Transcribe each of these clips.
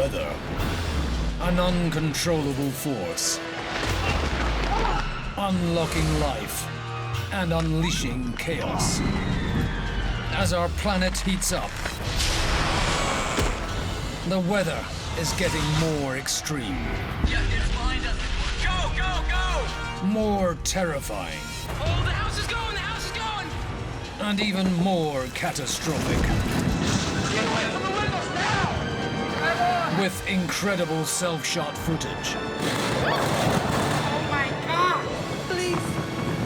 weather. An uncontrollable force. Unlocking life and unleashing chaos. As our planet heats up, the weather is getting more extreme. Yeah, it's behind us. Go, go, go! More terrifying. Oh, the house is going, the house is going! And even more catastrophic. Get away from the windows now! Come on! With incredible self-shot footage. Oh my God! Please,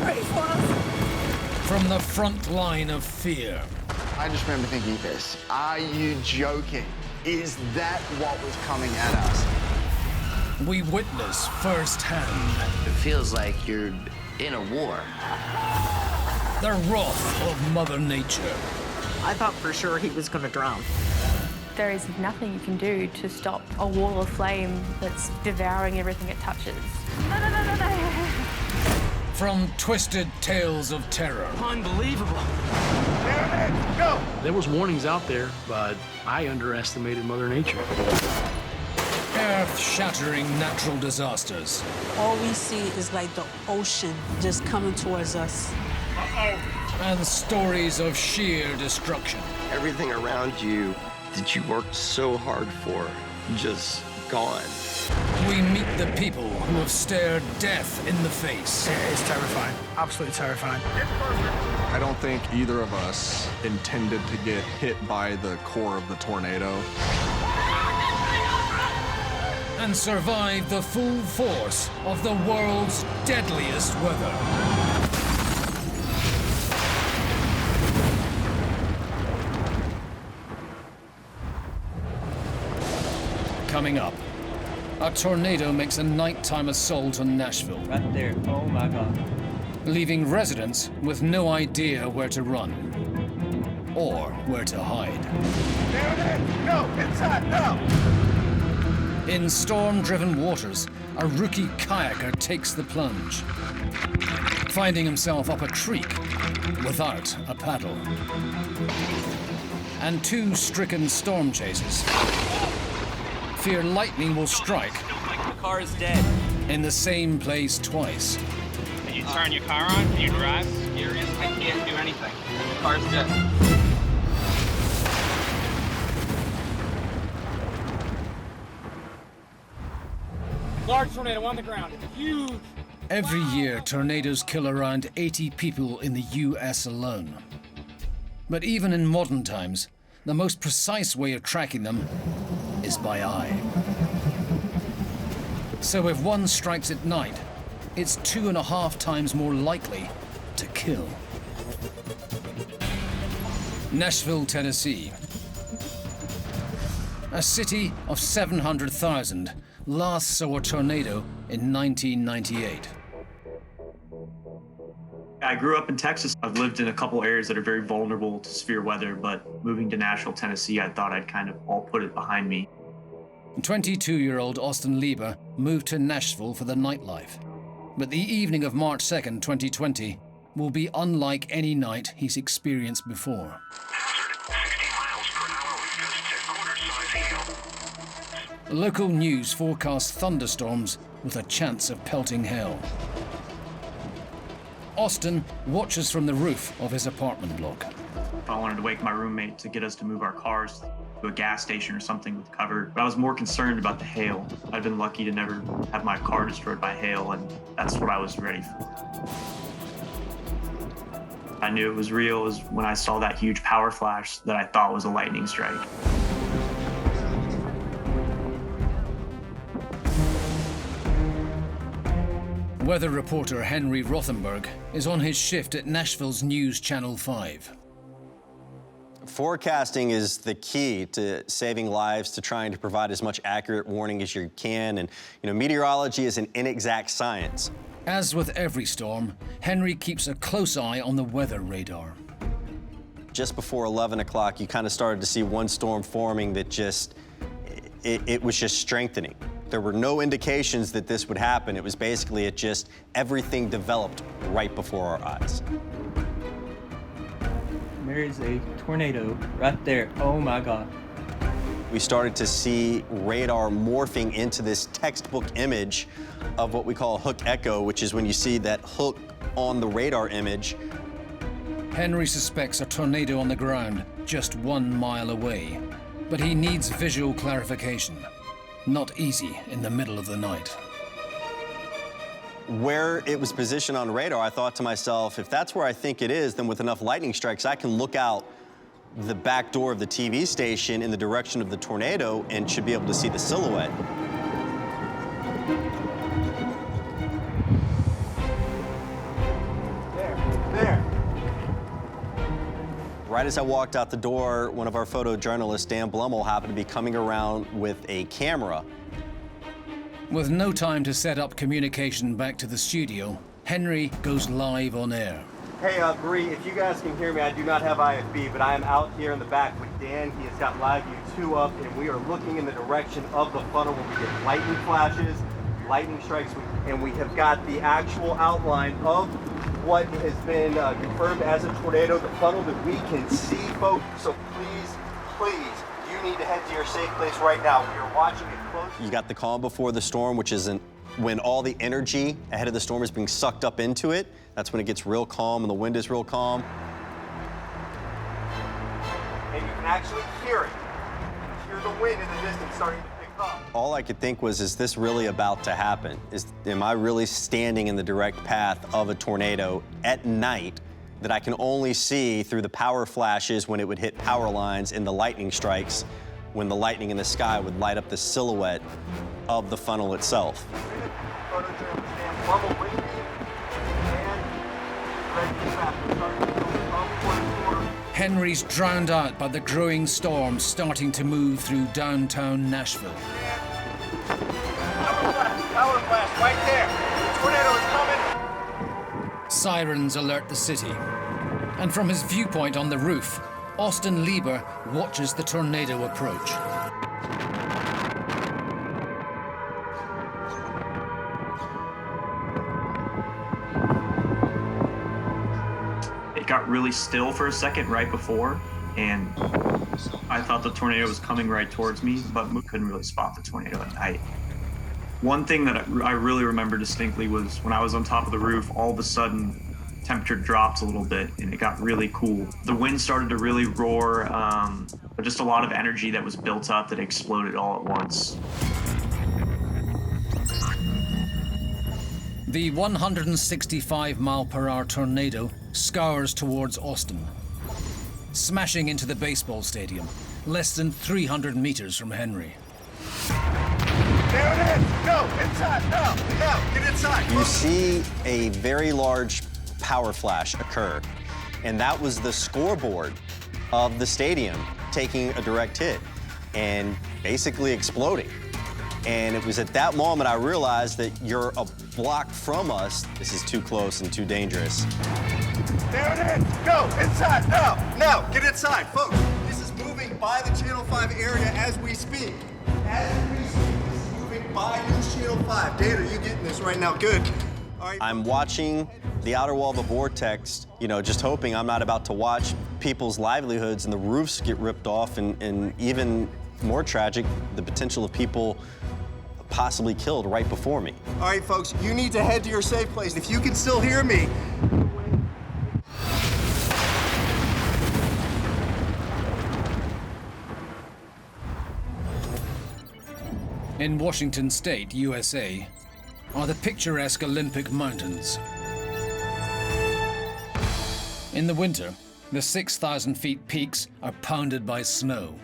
pray for us. From the front line of fear. I just remember thinking this. Are you joking? Is that what was coming at us? We witness firsthand. It feels like you're in a war. The wrath of Mother Nature. I thought for sure he was going to drown. There is nothing you can do to stop a wall of flame that's devouring everything it touches. No, no, no, no, no. From twisted tales of terror. Unbelievable. Go! There was warnings out there, but I underestimated Mother Nature. Earth-shattering natural disasters. All we see is like the ocean just coming towards us. And stories of sheer destruction. Everything around you that you worked so hard for, just gone. We meet the people who have stared death in the face. It's terrifying, absolutely terrifying. I don't think either of us intended to get hit by the core of the tornado. And survive the full force of the world's deadliest weather. Coming up, a tornado makes a nighttime assault on Nashville. Right there, oh my God. Leaving residents with no idea where to run or where to hide. There it is! No! Inside! No! In storm-driven waters, a rookie kayaker takes the plunge, finding himself up a creek without a paddle. And two stricken storm chasers fear lightning will strike The car is dead. in the same place twice. Can you turn your car on? Can you drive? Serious? I can't do anything. The car's dead. Large tornado on the ground. It's huge. Every year, tornadoes kill around 80 people in the US alone. But even in modern times, the most precise way of tracking them is by eye. So if one strikes at night, it's 2.5 times more likely to kill. Nashville, Tennessee. A city of 700,000 last saw a tornado in 1998. I grew up in Texas. I've lived in a couple areas that are very vulnerable to severe weather, but moving to Nashville, Tennessee, I thought I'd kind of all put it behind me. 22-year-old Austin Lieber moved to Nashville for the nightlife. But the evening of March 2nd, 2020 will be unlike any night he's experienced before. Local news forecasts thunderstorms with a chance of pelting hail. Austin watches from the roof of his apartment block. I wanted to wake my roommate to get us to move our cars to a gas station or something with cover. But I was more concerned about the hail. I've been lucky to never have my car destroyed by hail, and that's what I was ready for. I knew it was real was when I saw that huge power flash that I thought was a lightning strike. Weather reporter Henry Rothenberg is on his shift at Nashville's News Channel 5. Forecasting is the key to saving lives, to trying to provide as much accurate warning as you can. And, meteorology is an inexact science. As with every storm, Henry keeps a close eye on the weather radar. Just before 11 o'clock, you kind of started to see one storm forming that it was just strengthening. There were no indications that this would happen. It was basically everything developed right before our eyes. There is a tornado right there. Oh my God. we started to see radar morphing into this textbook image of what we call hook echo, which is when you see that hook on the radar image. Henry suspects a tornado on the ground just 1 mile away, but he needs visual clarification. Not easy in the middle of the night. Where it was positioned on radar, I thought to myself, if that's where I think it is, then with enough lightning strikes, I can look out the back door of the TV station in the direction of the tornado and should be able to see the silhouette. There. Right as I walked out the door, one of our photojournalists, Dan Blummel, happened to be coming around with a camera. With no time to set up communication back to the studio, Henry goes live on air. Hey, Bree, if you guys can hear me, I do not have IFB, but I am out here in the back with Dan. He has got Live View 2 up, and we are looking in the direction of the funnel where we get lightning flashes, lightning strikes, and we have got the actual outline of what has been confirmed as a tornado, the funnel that we can see, folks. So please, you need to head to your safe place right now. We are watching it closely. You got the calm before the storm, which is when all the energy ahead of the storm is being sucked up into it. That's when it gets real calm and the wind is real calm. And you can actually hear it. You can hear the wind in the distance starting to pick up. All I could think was, is this really about to happen? Am I really standing in the direct path of a tornado at night that I can only see through the power flashes when it would hit power lines and the lightning strikes, when the lightning in the sky would light up the silhouette of the funnel itself? Henry's drowned out by the growing storm starting to move through downtown Nashville. Power flash, right there. The tornado is coming. Sirens alert the city. And from his viewpoint on the roof, Austin Lieber watches the tornado approach. It got really still for a second right before, and I thought the tornado was coming right towards me, but couldn't really spot the tornado at night. One thing that I really remember distinctly was when I was on top of the roof, all of a sudden, temperature dropped a little bit and it got really cool. The wind started to really roar, but just a lot of energy that was built up that exploded all at once. The 165-mile-per-hour tornado scours towards Austin, smashing into the baseball stadium, less than 300 meters from Henry. There it is! Go! Inside! No! Get inside! You see a very large power flash occur, and that was the scoreboard of the stadium taking a direct hit and basically exploding. And it was at that moment I realized that you're a block from us. This is too close and too dangerous. There it is! Go! Inside! No! Get inside, folks! This is moving by the Channel 5 area as we speak. As we speak, this is moving by News Channel 5. Dan, are you getting this right now? Good. All right. I'm watching the outer wall of a vortex, just hoping I'm not about to watch people's livelihoods and the roofs get ripped off, and even more tragic, the potential of people possibly killed right before me. All right, folks, you need to head to your safe place. If you can still hear me. In Washington State, USA, are the picturesque Olympic Mountains. In the winter, the 6,000 feet peaks are pounded by snow.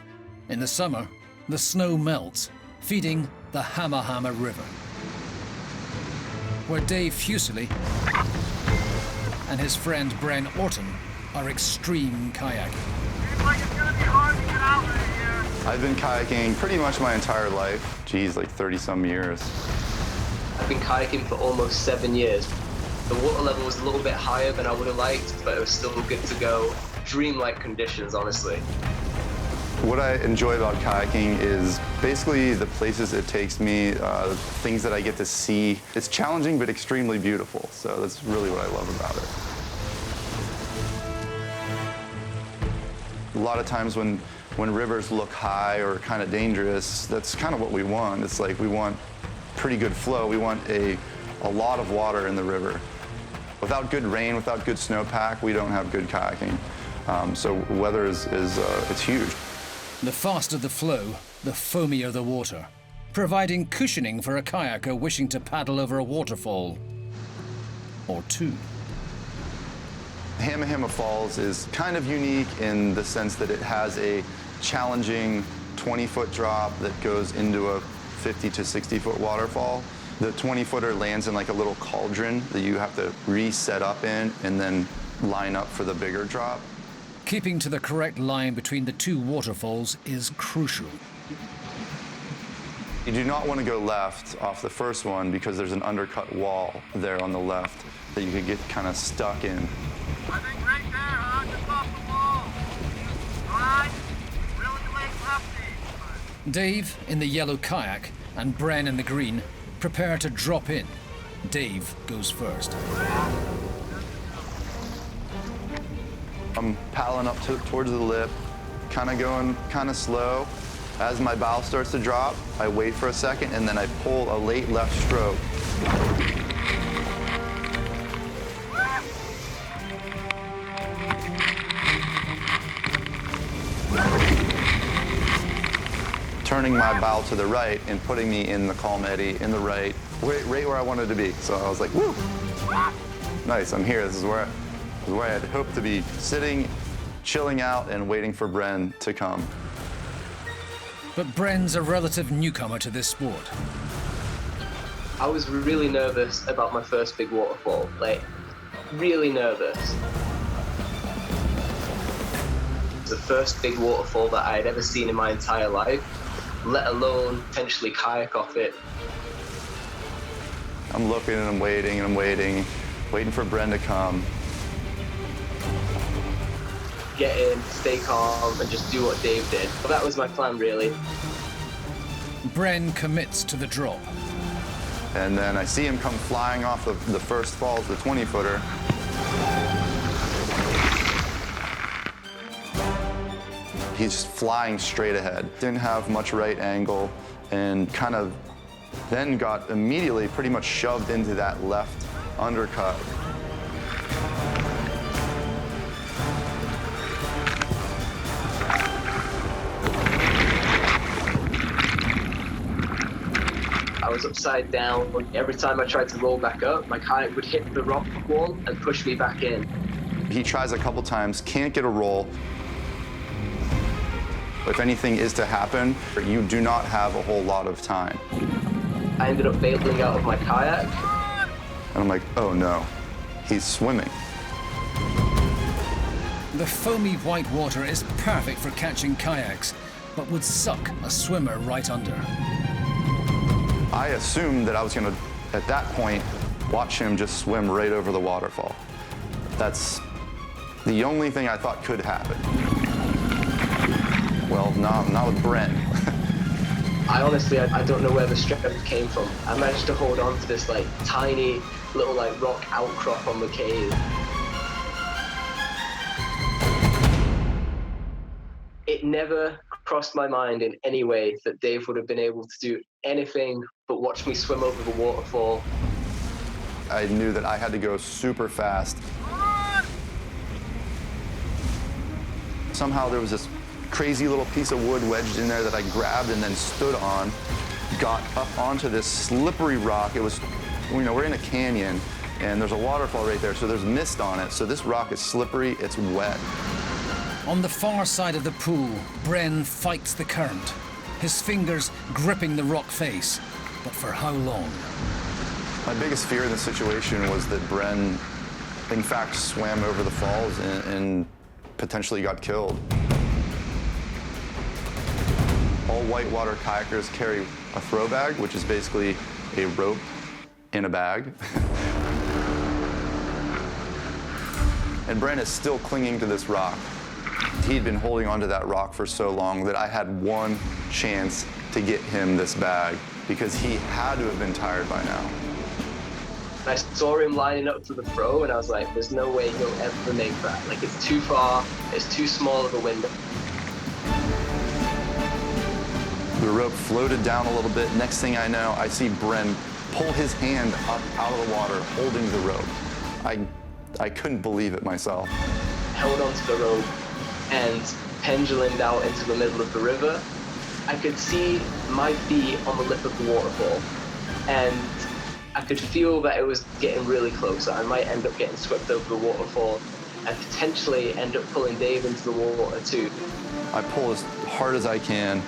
In the summer, the snow melts, feeding the Hammer River, where Dave Fuseli and his friend Bren Orton are extreme kayaking. Seems like it's gonna be hard to get out right here. I've been kayaking pretty much my entire life. Geez, like 30-some years. I've been kayaking for almost 7 years. The water level was a little bit higher than I would have liked, but it was still good to go. Dreamlike conditions, honestly. What I enjoy about kayaking is basically the places it takes me, things that I get to see. It's challenging but extremely beautiful, so that's really what I love about it. A lot of times when when rivers look high or kind of dangerous, that's kind of what we want. It's like we want pretty good flow. We want a lot of water in the river. Without good rain, without good snowpack, we don't have good kayaking. So weather it's huge. The faster the flow, the foamier the water, providing cushioning for a kayaker wishing to paddle over a waterfall or two. Hamahama Falls is kind of unique in the sense that it has a challenging 20-foot drop that goes into a 50 to 60-foot waterfall. The 20-footer lands in like a little cauldron that you have to reset up in and then line up for the bigger drop. Keeping to the correct line between the two waterfalls is crucial. You do not want to go left off the first one because there's an undercut wall there on the left that you could get kind of stuck in. I think right there, huh? Just off the wall. All right? Really late lefty. Dave in the yellow kayak and Bren in the green prepare to drop in. Dave goes first. I'm paddling up towards the lip, kind of going kind of slow. As my bow starts to drop, I wait for a second and then I pull a late left stroke. Turning my bow to the right and putting me in the calm eddy in the right where I wanted to be. So I was like, woo! Nice, I'm here. This is where I had hoped to be sitting, chilling out, and waiting for Bren to come. But Bren's a relative newcomer to this sport. I was really nervous about my first big waterfall, like, really nervous. The first big waterfall that I had ever seen in my entire life, let alone potentially kayak off it. I'm looking and I'm waiting and I'm waiting for Bren to come. Get in, stay calm, and just do what Dave did. But that was my plan, really. Bren commits to the drop. And then I see him come flying off the first falls, the 20-footer. He's just flying straight ahead. Didn't have much right angle and kind of then got immediately pretty much shoved into that left undercut. I was upside down. Every time I tried to roll back up, my kayak would hit the rock wall and push me back in. He tries a couple times, can't get a roll. If anything is to happen, you do not have a whole lot of time. I ended up bailing out of my kayak. And I'm like, oh no, he's swimming. The foamy white water is perfect for catching kayaks, but would suck a swimmer right under. I assumed that I was gonna, at that point, watch him just swim right over the waterfall. That's the only thing I thought could happen. Well, not with Bren. I honestly don't know where the strength came from. I managed to hold on to this like tiny little like rock outcrop on the cave. It never crossed my mind in any way that Dave would have been able to do anything but watch me swim over the waterfall. I knew that I had to go super fast. Somehow there was this crazy little piece of wood wedged in there that I grabbed and then stood on, got up onto this slippery rock. It was, you know, we're in a canyon and there's a waterfall right there, so there's mist on it. So this rock is slippery, it's wet. On the far side of the pool, Bren fights the current, his fingers gripping the rock face. But for how long? My biggest fear in this situation was that Bren, in fact, swam over the falls and potentially got killed. All whitewater kayakers carry a throw bag, which is basically a rope in a bag. And Bren is still clinging to this rock. He'd been holding onto that rock for so long that I had one chance to get him this bag because he had to have been tired by now. I saw him lining up for the throw and I was like, there's no way he'll ever make that. Like, it's too far, it's too small of a window. The rope floated down a little bit. Next thing I know, I see Bren pull his hand up out of the water, holding the rope. I couldn't believe it myself. Held onto the rope and pendulum out into the middle of the river. I could see my feet on the lip of the waterfall, and I could feel that it was getting really close. I might end up getting swept over the waterfall and potentially end up pulling Dave into the water too. I pull as hard as I can.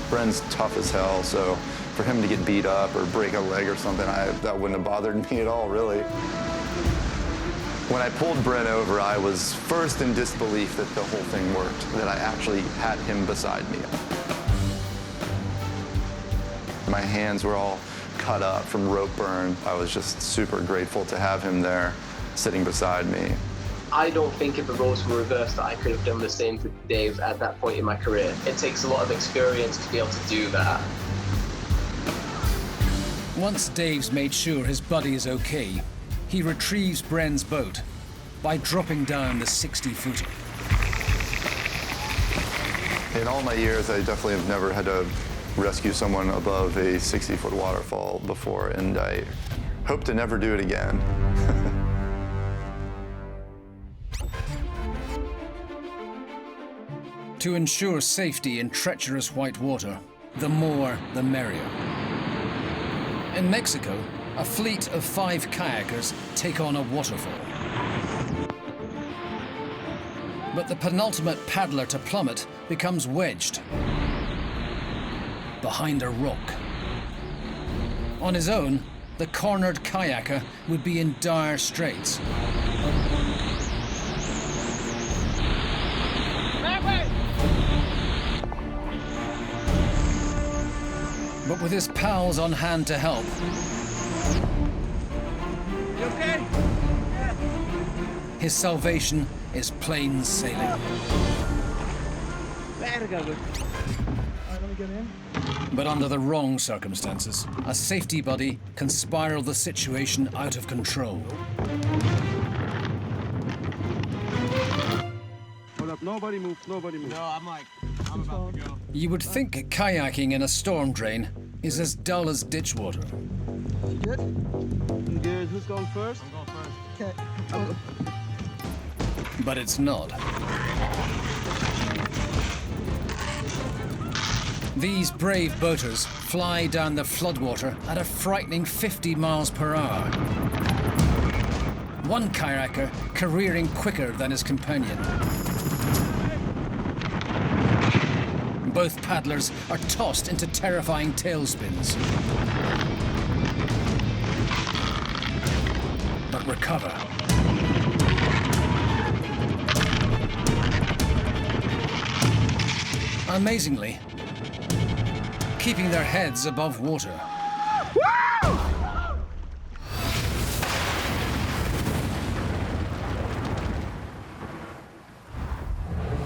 Bren's tough as hell, so for him to get beat up or break a leg or something, that wouldn't have bothered me at all, really. When I pulled Bren over, I was first in disbelief that the whole thing worked, that I actually had him beside me. My hands were all cut up from rope burn. I was just super grateful to have him there, sitting beside me. I don't think if the roles were reversed that I could have done the same for Dave at that point in my career. It takes a lot of experience to be able to do that. Once Dave's made sure his buddy is okay, he retrieves Bren's boat by dropping down the 60-footer. In all my years, I definitely have never had to rescue someone above a 60-foot waterfall before, and I hope to never do it again. To ensure safety in treacherous white water, the more the merrier. In Mexico, a fleet of 5 kayakers take on a waterfall. But the penultimate paddler to plummet becomes wedged behind a rock. On his own, the cornered kayaker would be in dire straits. But with his pals on hand to help, You okay? his salvation is plain sailing. There we go. All right, let me get in. But under the wrong circumstances, a safety buddy can spiral the situation out of control. Hold up, nobody move, nobody move. No, I'm about to go. You would think kayaking in a storm drain is as dull as ditch water. You good? You good? Who's going first? I'm going first. Okay. But it's not. These brave boaters fly down the floodwater at a frightening 50 miles per hour. One kayaker careering quicker than his companion. Both paddlers are tossed into terrifying tailspins, but recover. Amazingly, keeping their heads above water.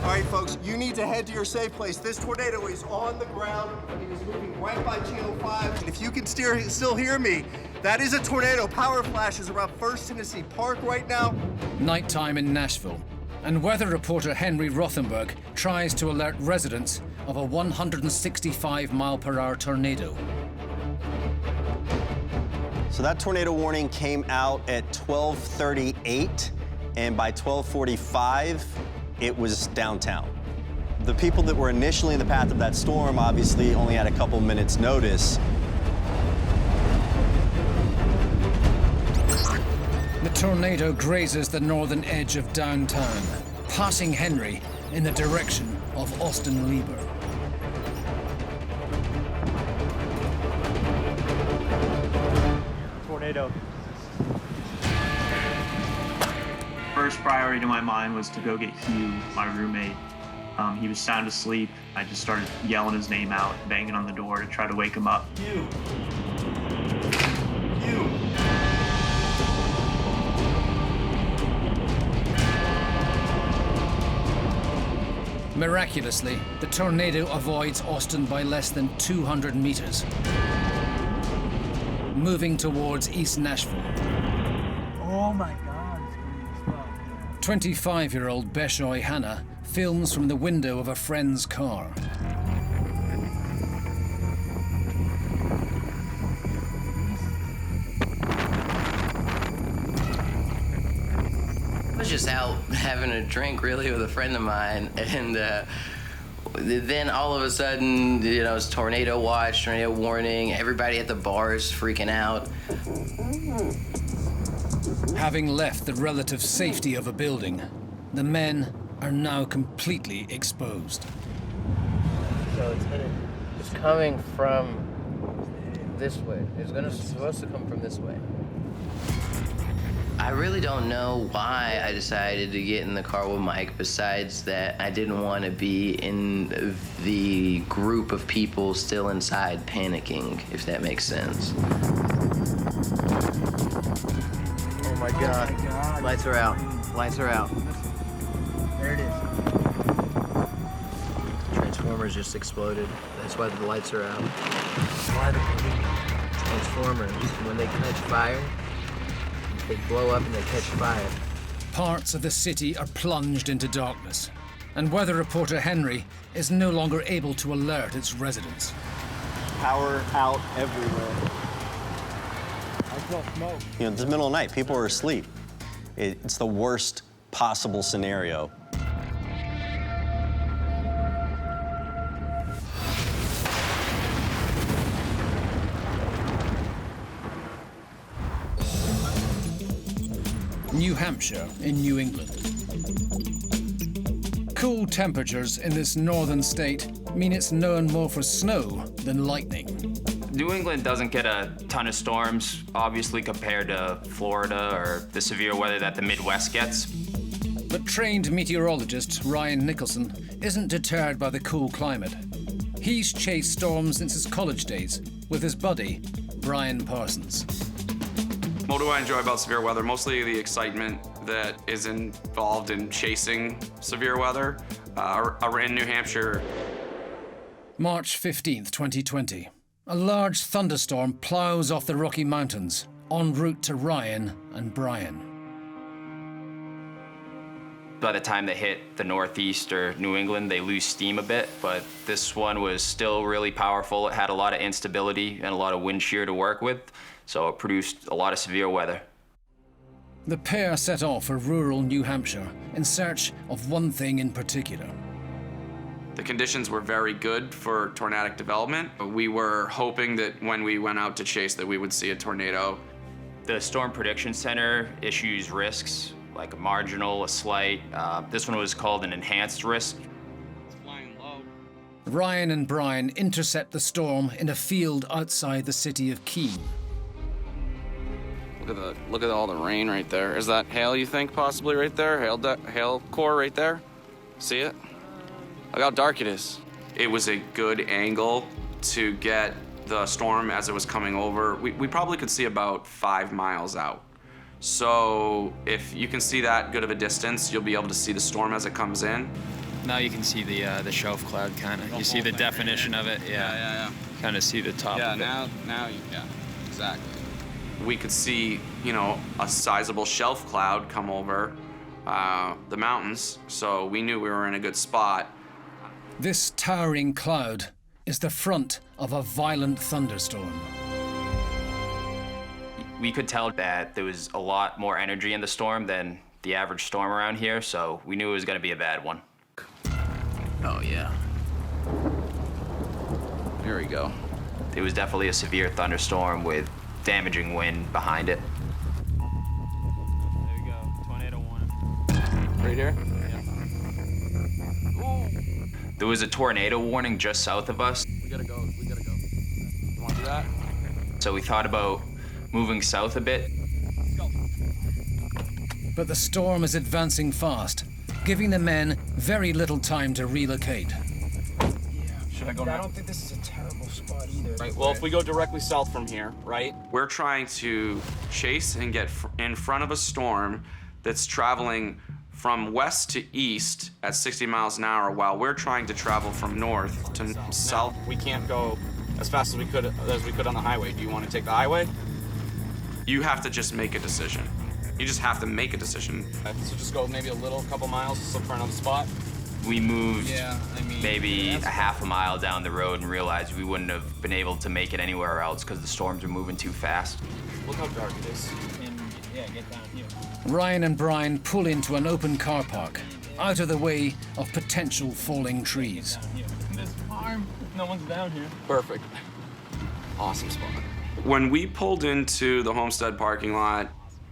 All right, folks, you need to head to your safe place. This tornado is on the ground. It is moving right by Channel 5. And if you can still hear me, that is a tornado. Power flashes around First Tennessee Park right now. Nighttime in Nashville, and weather reporter Henry Rothenberg tries to alert residents of a 165-mile-per-hour tornado. So that tornado warning came out at 12:38, and by 12:45, it was downtown. The people that were initially in the path of that storm obviously only had a couple minutes' notice. The tornado grazes the northern edge of downtown, passing Henry in the direction of Austin Lieber. Tornado. First priority to my mind was to go get Hugh, my roommate. He was sound asleep. I just started yelling his name out, banging on the door to try to wake him up. Hugh! Hugh! Miraculously, the tornado avoids Austin by less than 200 meters. moving towards East Nashville. Oh my God, it's gonna be 25-year-old Beshoy Hannah films from the window of a friend's car. I was just out having a drink, really, with a friend of mine, and then all of a sudden, you know, it's tornado watch, tornado warning. Everybody at the bar is freaking out. Having left the relative safety of a building, the men are now completely exposed. So it's coming from this way. It's supposed to come from this way. I really don't know why I decided to get in the car with Mike, besides that I didn't want to be in the group of people still inside panicking, if that makes sense. Oh my God. Oh my God. Lights are out. Lights are out. There it is. Transformers just exploded. That's why the lights are out. Why the Transformers, when they catch fire, they blow up and they catch fire. Parts of the city are plunged into darkness, and weather reporter Henry is no longer able to alert its residents. Power out everywhere. I smell smoke. You know, it's the middle of the night. People are asleep. It's the worst possible scenario. New Hampshire in New England. Cool temperatures in this northern state mean it's known more for snow than lightning. New England doesn't get a ton of storms, obviously, compared to Florida or the severe weather that the Midwest gets. But trained meteorologist Ryan Nicholson isn't deterred by the cool climate. He's chased storms since his college days with his buddy, Brian Parsons. What do I enjoy about severe weather? Mostly the excitement that is involved in chasing severe weather. In New Hampshire. March 15th, 2020. A large thunderstorm plows off the Rocky Mountains, en route to Ryan and Brian. By the time they hit the Northeast or New England, they lose steam a bit, but this one was still really powerful. It had a lot of instability and a lot of wind shear to work with, so it produced a lot of severe weather. The pair set off for rural New Hampshire in search of one thing in particular. The conditions were very good for tornadic development. We were hoping that when we went out to chase that we would see a tornado. The Storm Prediction Center issues risks, like a marginal, a slight. This one was called an enhanced risk. Ryan and Brian intercept the storm in a field outside the city of Keene. Look at all the rain right there. Is that hail, you think, possibly right there? Hail core right there? See it? Look how dark it is. It was a good angle to get the storm as it was coming over. We probably could see about 5 miles out. So if you can see that good of a distance, you'll be able to see the storm as it comes in. Now you can see the shelf cloud kind of. You see the definition of it. Yeah. Kind of see the top of it. Yeah, exactly. We could see, you know, a sizable shelf cloud come over the mountains, so we knew we were in a good spot. This towering cloud is the front of a violent thunderstorm. We could tell that there was a lot more energy in the storm than the average storm around here, so we knew it was going to be a bad one. Oh, yeah. Here we go. It was definitely a severe thunderstorm with damaging wind behind it. There you go, tornado warning. Right here? There was a tornado warning just south of us. We gotta go. You wanna do that? So we thought about moving south a bit. Let's go. But the storm is advancing fast, giving the men very little time to relocate. Should I go now? I don't think this is a terrible spot either. Right, well, if we go directly south from here, right? We're trying to chase and get in front of a storm that's traveling from west to east at 60 miles an hour while we're trying to travel from north to south. We can't go as fast as we could on the highway. Do you want to take the highway? You have to just make a decision. You just have to make a decision. So just go maybe a couple miles, look for another spot. We moved maybe that's a half a mile down the road and realized we wouldn't have been able to make it anywhere else because the storms are moving too fast. Look how dark it is. And yeah, get down here. Ryan and Brian pull into an open car park, out of the way of potential falling trees. This farm, no one's down here. Perfect. Awesome spot. When we pulled into the homestead parking lot,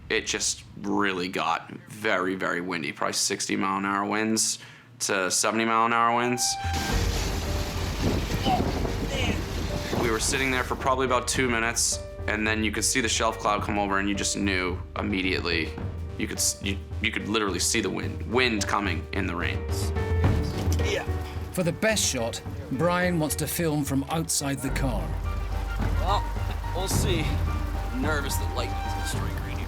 it just really got very, very windy. Probably 60-mile-an-hour winds to 70-mile-an-hour winds. We were sitting there for probably about 2 minutes, and then you could see the shelf cloud come over, and you just knew immediately. You could literally see the wind coming in the rain. Yeah. For the best shot, Brian wants to film from outside the car. Well, we'll see. I'm nervous that lightning's gonna strike right here.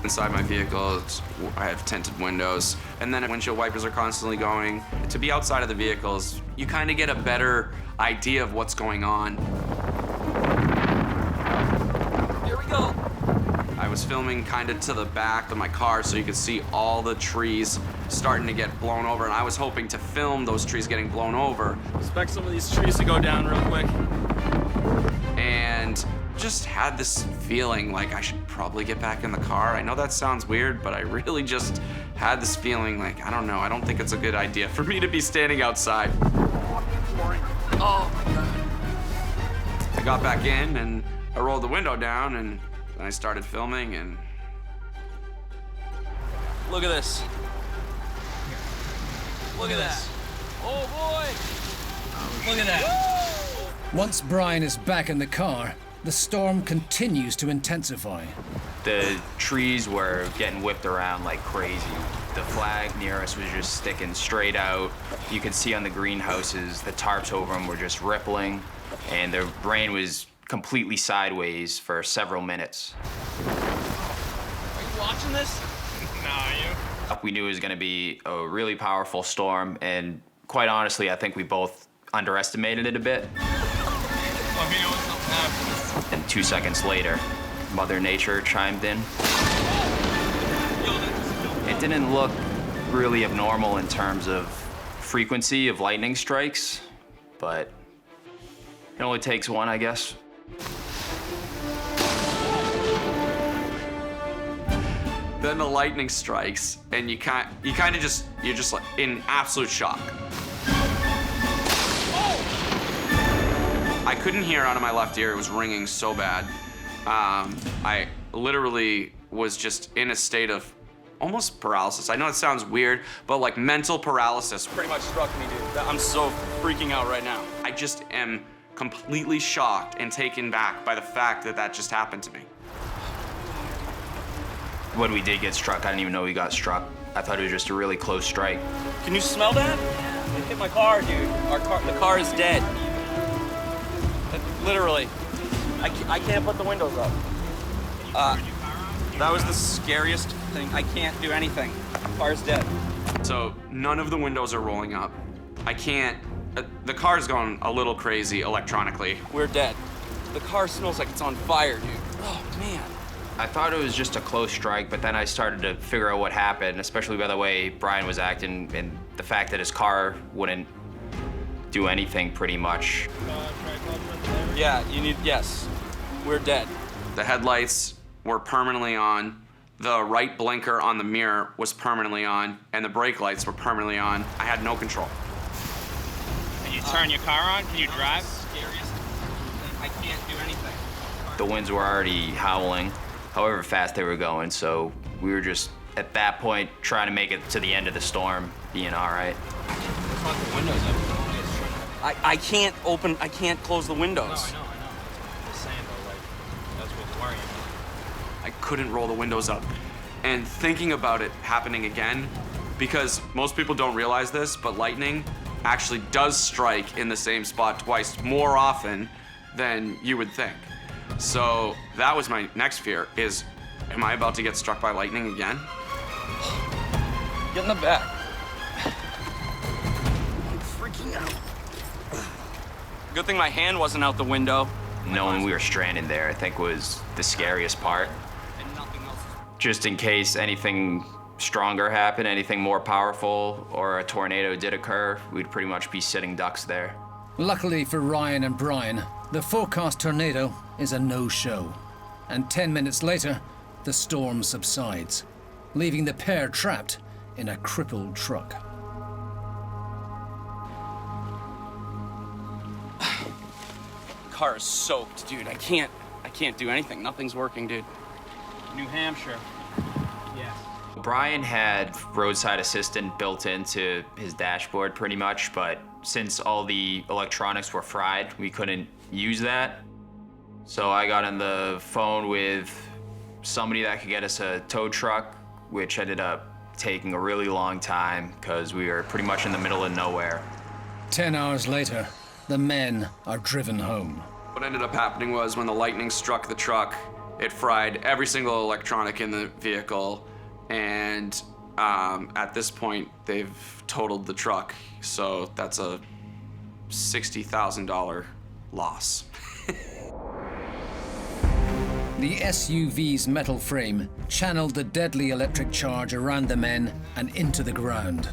Inside my vehicle, I have tinted windows, and then windshield wipers are constantly going. To be outside of the vehicles, you kind of get a better idea of what's going on. Here we go. I was filming kind of to the back of my car so you could see all the trees starting to get blown over, and I was hoping to film those trees getting blown over. Expect some of these trees to go down real quick. And just had this feeling like I should probably get back in the car. I know that sounds weird, but I really just had this feeling like, I don't know, I don't think it's a good idea for me to be standing outside. Oh my God. I got back in and I rolled the window down and I started filming and... Look at this. Look at that. Oh boy. Look at that. Once Brian is back in the car, the storm continues to intensify. The trees were getting whipped around like crazy. The flag near us was just sticking straight out. You could see on the greenhouses, the tarps over them were just rippling, and the rain was completely sideways for several minutes. Are you watching this? No, are you? We knew it was gonna be a really powerful storm, and quite honestly, I think we both underestimated it a bit. And 2 seconds later, Mother Nature chimed in. It didn't look really abnormal in terms of frequency of lightning strikes, but it only takes one, I guess. Then the lightning strikes, and you're just like in absolute shock. I couldn't hear out of my left ear. It was ringing so bad. I literally was just in a state of almost paralysis. I know it sounds weird, but like mental paralysis. Pretty much struck me, dude. I'm so freaking out right now. I just am completely shocked and taken back by the fact that that just happened to me. When we did get struck, I didn't even know we got struck. I thought it was just a really close strike. Can you smell that? It hit my car, dude. The car is dead. Literally. I can't put the windows up. That was the scariest thing. I can't do anything. Car's dead. So none of the windows are rolling up. I can't, the car's going a little crazy electronically. We're dead. The car smells like it's on fire, dude. Oh, man. I thought it was just a close strike, but then I started to figure out what happened, especially by the way Brian was acting and the fact that his car wouldn't do anything pretty much. Yeah, yes. We're dead. The headlights were permanently on. The right blinker on the mirror was permanently on, and the brake lights were permanently on. I had no control. Can you turn your car on? Can you drive? Scariest. I can't do anything. The winds were already howling, however fast they were going, so we were just, at that point, trying to make it to the end of the storm, being all right. Let's lock the windows up. I can't close the windows. No, I know. I'm just saying, though, like, that's what's worrying me. I couldn't roll the windows up. And thinking about it happening again, because most people don't realize this, but lightning actually does strike in the same spot twice more often than you would think. So that was my next fear, is, am I about to get struck by lightning again? Get in the back. I'm freaking out. Good thing my hand wasn't out the window. Knowing we were stranded there, I think, was the scariest part. Just in case anything stronger happened, anything more powerful, or a tornado did occur, we'd pretty much be sitting ducks there. Luckily for Ryan and Brian, the forecast tornado is a no-show. And 10 minutes later, the storm subsides, leaving the pair trapped in a crippled truck. Car is soaked, dude. I can't do anything. Nothing's working, dude. New Hampshire. Yes. Brian had roadside assistant built into his dashboard pretty much, but since all the electronics were fried, we couldn't use that. So I got on the phone with somebody that could get us a tow truck, which ended up taking a really long time because we were pretty much in the middle of nowhere. 10 hours later, the men are driven home. What ended up happening was when the lightning struck the truck, it fried every single electronic in the vehicle, and at this point, they've totaled the truck, so that's a $60,000 loss. The SUV's metal frame channeled the deadly electric charge around the men and into the ground,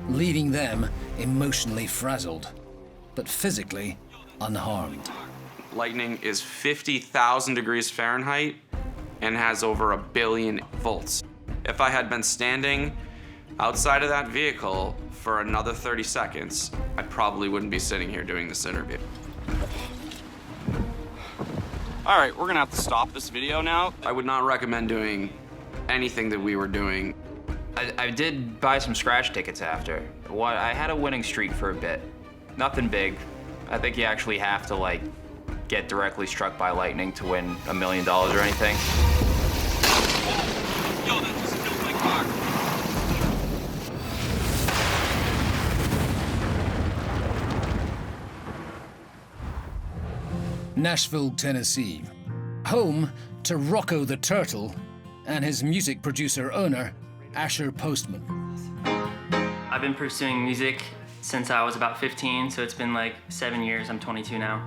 leaving them emotionally frazzled, but physically unharmed. Lightning is 50,000 degrees Fahrenheit and has over 1 billion volts. If I had been standing outside of that vehicle for another 30 seconds, I probably wouldn't be sitting here doing this interview. All right, we're gonna have to stop this video now. I would not recommend doing anything that we were doing. I did buy some scratch tickets after. I had a winning streak for a bit. Nothing big. I think you actually have to, like, get directly struck by lightning to win $1 million or anything. Yo, that just killed my car. Nashville, Tennessee, home to Rocco the Turtle and his music producer-owner, Asher Postman. I've been pursuing music since I was about 15, so it's been like 7 years. I'm 22 now.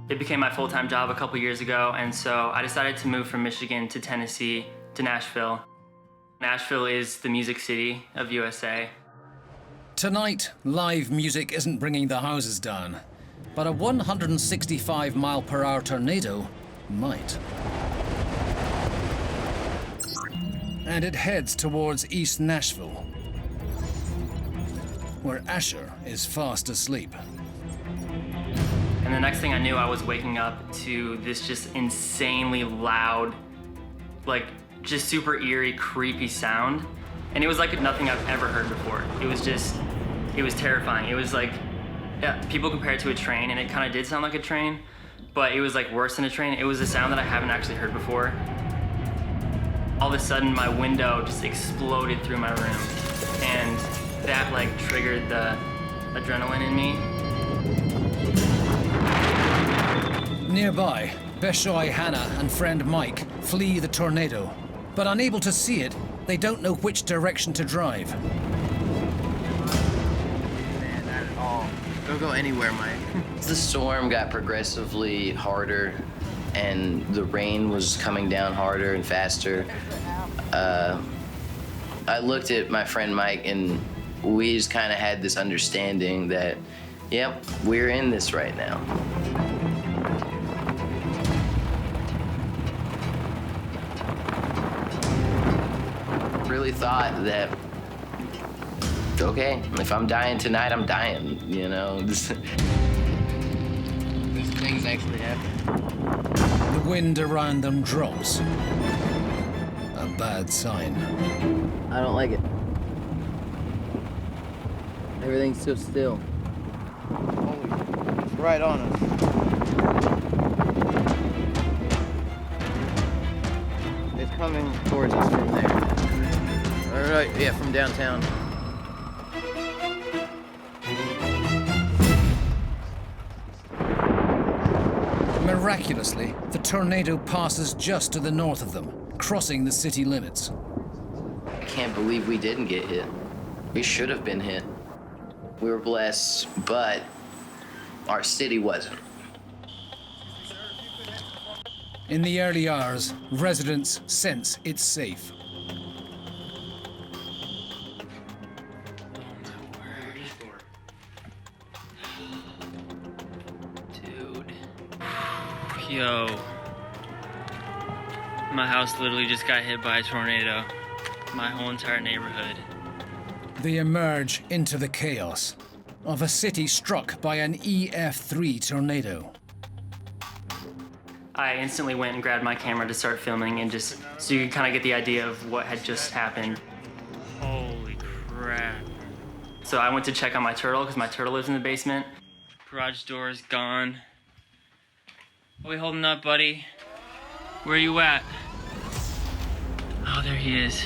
It became my full-time job a couple years ago, and so I decided to move from Michigan to Tennessee to Nashville. Nashville is the music city of USA. Tonight, live music isn't bringing the houses down, but a 165-mile-per-hour tornado might. And it heads towards East Nashville, where Asher is fast asleep. And the next thing I knew, I was waking up to this just insanely loud, like just super eerie, creepy sound. And it was like nothing I've ever heard before. It was terrifying. It was like, yeah, people compare it to a train, and it kind of did sound like a train, but it was like worse than a train. It was a sound that I haven't actually heard before. All of a sudden, my window just exploded through my room, and that like triggered the adrenaline in me. Nearby, Beshoy Hannah and friend Mike flee the tornado, but unable to see it, they don't know which direction to drive. Man, not at all. Don't go anywhere, Mike. The storm got progressively harder, and the rain was coming down harder and faster. I looked at my friend Mike, and we just kind of had this understanding that, yep, we're in this right now. Really thought that, okay, if I'm dying tonight, I'm dying, you know? These things actually happen. The wind around them drops. A bad sign. I don't like it. Everything's so still. It's right on us. It's coming towards us from there. All right, yeah, from downtown. Miraculously, the tornado passes just to the north of them, crossing the city limits. I can't believe we didn't get hit. We should have been hit. We were blessed, but Our city wasn't. In the early hours, residents sense it's safe. Dude. Yo. My house literally just got hit by a tornado. My whole entire neighborhood. They emerge into the chaos of a city struck by an EF3 tornado. I instantly went and grabbed my camera to start filming and just so you could kind of get the idea of what had just happened. Holy crap. So I went to check on my turtle because my turtle lives in the basement. Garage door is gone. Are we holding up, buddy? Where are you at? Oh, there he is.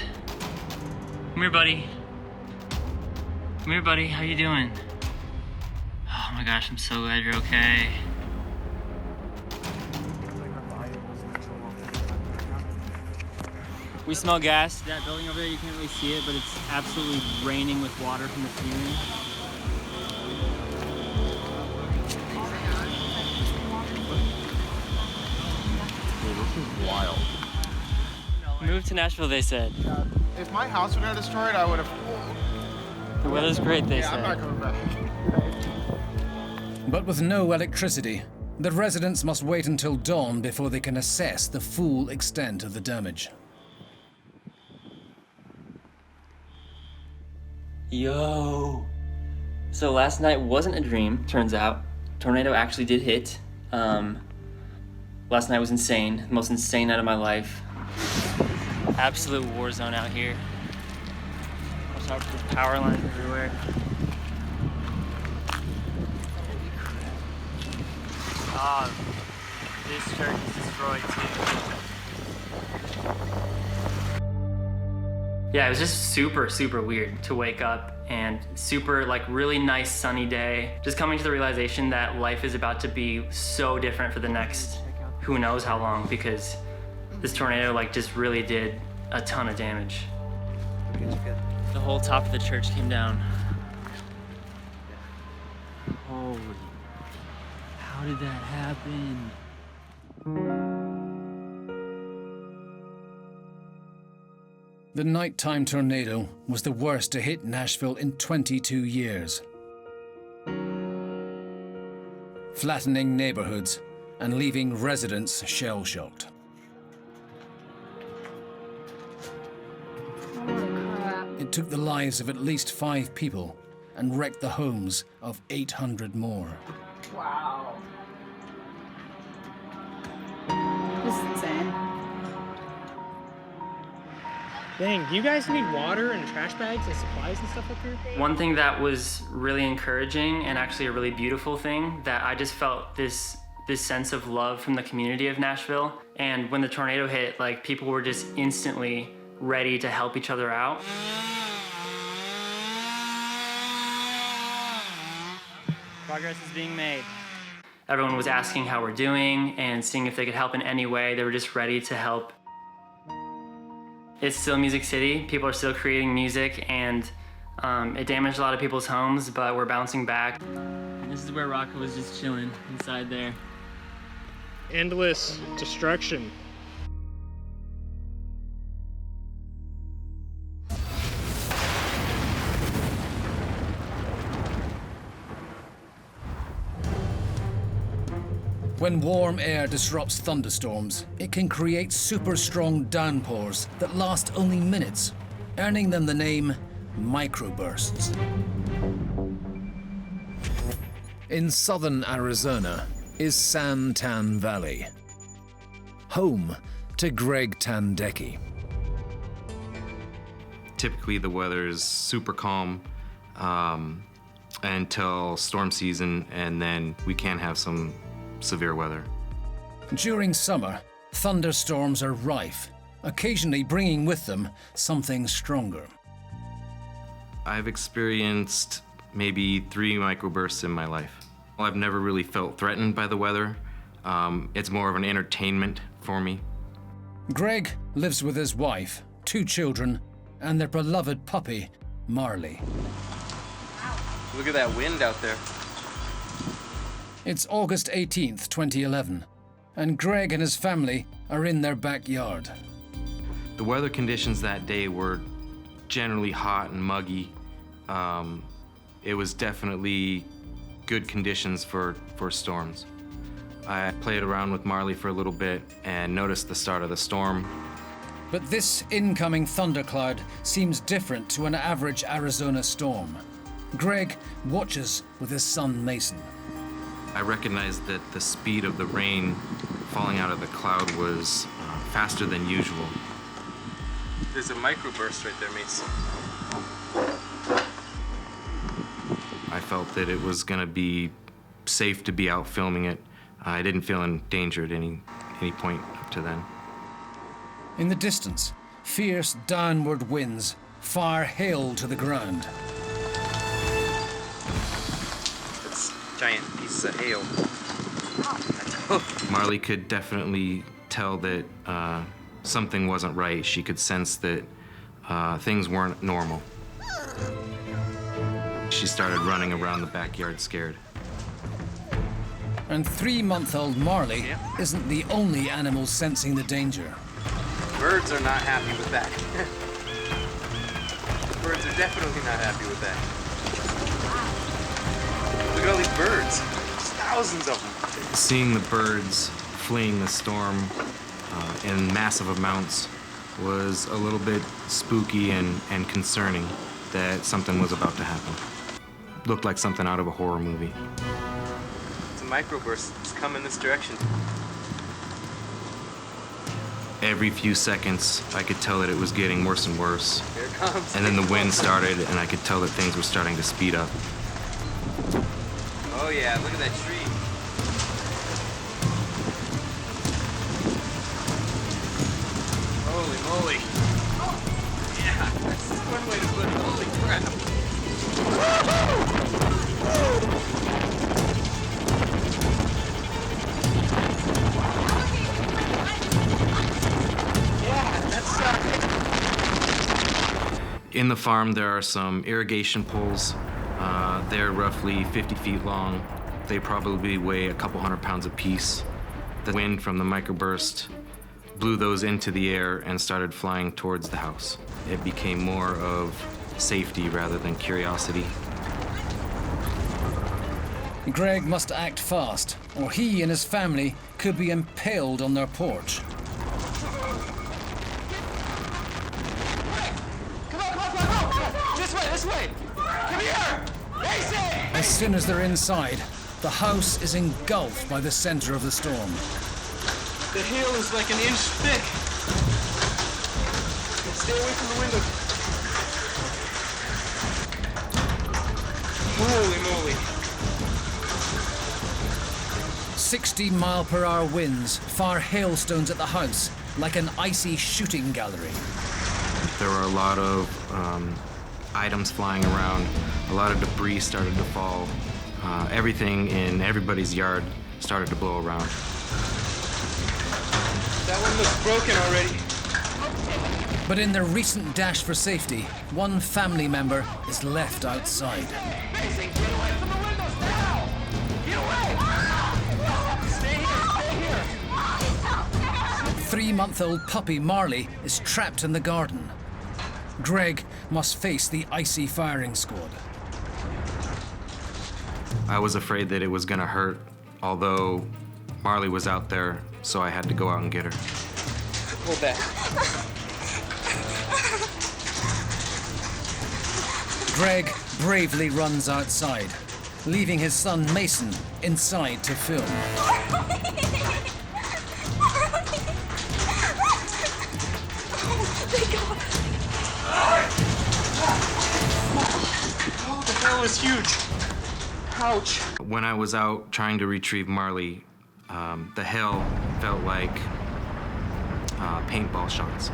Come here, buddy. Come here, buddy. How you doing? Oh my gosh, I'm so glad you're okay. We smell gas. That building over there, you can't really see it, but it's absolutely raining with water from the ceiling. Dude, this is wild. Move to Nashville, they said. If my house would have got destroyed, I would have... The weather's great, they said. I'm not coming back. But with no electricity, the residents must wait until dawn before they can assess the full extent of the damage. Yo. So last night wasn't a dream, turns out. Tornado actually did hit. Last night was insane. The most insane night of my life. Absolute war zone out here. Watch out for the power lines everywhere. Ah, this church is destroyed too. Yeah, it was just super weird to wake up and super, like, really nice sunny day. Just coming to the realization that life is about to be so different for the next who knows how long, because this tornado, like, just really did a ton of damage. The whole top of the church came down. Holy, how did that happen? The nighttime tornado was the worst to hit Nashville in 22 years. Flattening neighborhoods and leaving residents shell-shocked. It took the lives of at least 5 people and wrecked the homes of 800 more. Wow. This is insane. Dang, do you guys need water and trash bags and supplies and stuff up here? One thing that was really encouraging and actually a really beautiful thing, that I just felt this sense of love from the community of Nashville. And when the tornado hit, like, people were just instantly ready to help each other out. Progress is being made. Everyone was asking how we're doing and seeing if they could help in any way. They were just ready to help. It's still Music City. People are still creating music, and it damaged a lot of people's homes, but we're bouncing back. This is where Rocco was just chilling inside there. Endless destruction. When warm air disrupts thunderstorms, it can create super strong downpours that last only minutes, earning them the name Microbursts. In southern Arizona is San Tan Valley, home to Greg Tandecki. Typically the weather is super calm until storm season, and then we can have some severe weather. During summer, thunderstorms are rife, occasionally bringing with them something stronger. I've experienced maybe 3 microbursts in my life. I've never really felt threatened by the weather. It's more of an entertainment for me. Greg lives with his wife, 2 children, and their beloved puppy, Marley. Look at that wind out there. It's August 18th, 2011, and Greg and his family are in their backyard. The weather conditions that day were generally hot and muggy. It was definitely good conditions for storms. I played around with Marley for a little bit and noticed the start of the storm. But this incoming thundercloud seems different to an average Arizona storm. Greg watches with his son Mason. I recognized that the speed of the rain falling out of the cloud was faster than usual. There's a microburst right there, Mason. I felt that it was gonna be safe to be out filming it. I didn't feel in danger at any point up to then. In the distance, fierce downward winds fire hail to the ground. It's giant pieces of hail. Marley could definitely tell that something wasn't right. She could sense that things weren't normal. She started running around the backyard scared. And 3-month-old Marley isn't the only animal sensing the danger. Birds are not happy with that. Birds are definitely not happy with that. Look at all these birds. There's thousands of them. Seeing the birds fleeing the storm in massive amounts was a little bit spooky and concerning that something was about to happen. Looked like something out of a horror movie. It's a microburst. It's coming this direction. Every few seconds, I could tell that it was getting worse and worse. Here it comes. And then the wind started, and I could tell that things were starting to speed up. Oh yeah, look at that tree. Holy moly. Yeah, that's one way to put it. Holy crap. In the farm, there are some irrigation poles. They're roughly 50 feet long. They probably weigh a couple 100 pounds apiece. The wind from the microburst blew those into the air and started flying towards the house. It became more of safety rather than curiosity. Greg must act fast, or he and his family could be impaled on their porch. This way! Come here! Mason! As soon as they're inside, the house is engulfed by the center of the storm. The hail is like an inch thick. Stay away from the window. Holy moly. 60-mile-per-hour winds fire hailstones at the house like an icy shooting gallery. There were a lot of items flying around. A lot of debris started to fall. Everything in everybody's yard started to blow around. That one looks broken already. But in their recent dash for safety, one family member is left outside. Mason, get away from the windows now! Get away! Stay here, stay here! 3-month-old puppy Marley is trapped in the garden. Greg must face the icy firing squad. I was afraid that it was gonna hurt, although Marley was out there, so I had to go out and get her. Hold back. Greg bravely runs outside, leaving his son Mason inside to film. That was huge. Ouch. When I was out trying to retrieve Marley, the hail felt like paintball shots.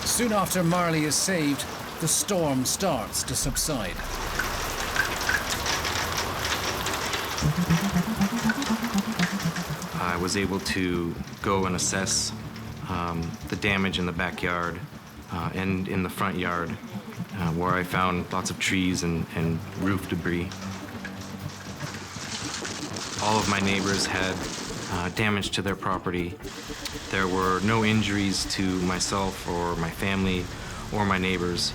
Soon after Marley is saved, the storm starts to subside. I was able to go and assess the damage in the backyard and in the front yard where I found lots of trees and roof debris. All of my neighbors had damage to their property. There were no injuries to myself or my family or my neighbors.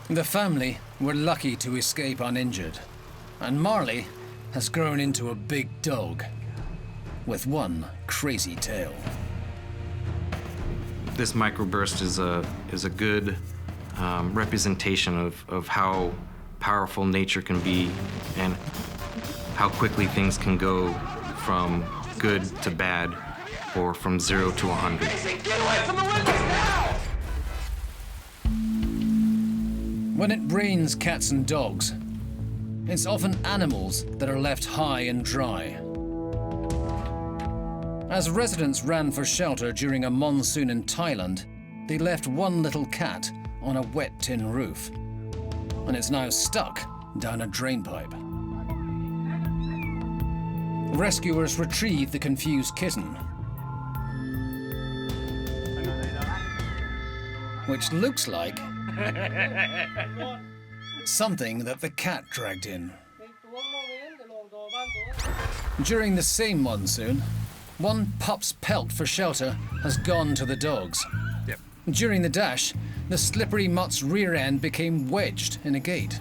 The family were lucky to escape uninjured, and Marley has grown into a big dog with one crazy tail. This microburst is a good representation of how powerful nature can be and how quickly things can go from good to bad or from 0 to 100. Get away from the windows now! When it rains cats and dogs, it's often animals that are left high and dry. As residents ran for shelter during a monsoon in Thailand, they left one little cat on a wet tin roof, and it's now stuck down a drain pipe. Rescuers retrieved the confused kitten, which looks like something that the cat dragged in. During the same monsoon, one pup's pelt for shelter has gone to the dogs. Yep. During the dash, the slippery mutt's rear end became wedged in a gate.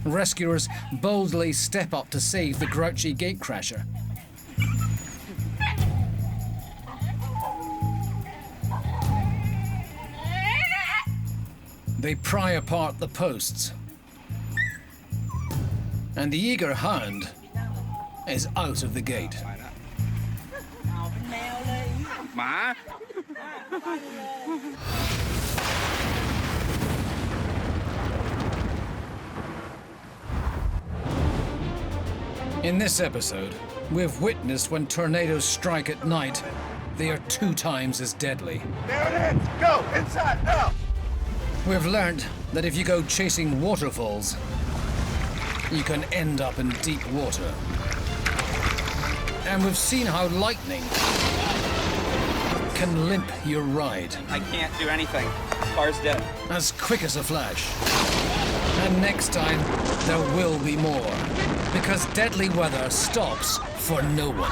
Rescuers boldly step up to save the grouchy gatecrasher. They pry apart the posts, and the eager hound is out of the gate. In this episode, we've witnessed when tornadoes strike at night, they are 2 times as deadly. There it is! Go! Inside, now! We've learned that if you go chasing waterfalls, you can end up in deep water. And we've seen how lightning can limp your ride. I can't do anything. Car's dead. As quick as a flash. And next time, there will be more. Because deadly weather stops for no one.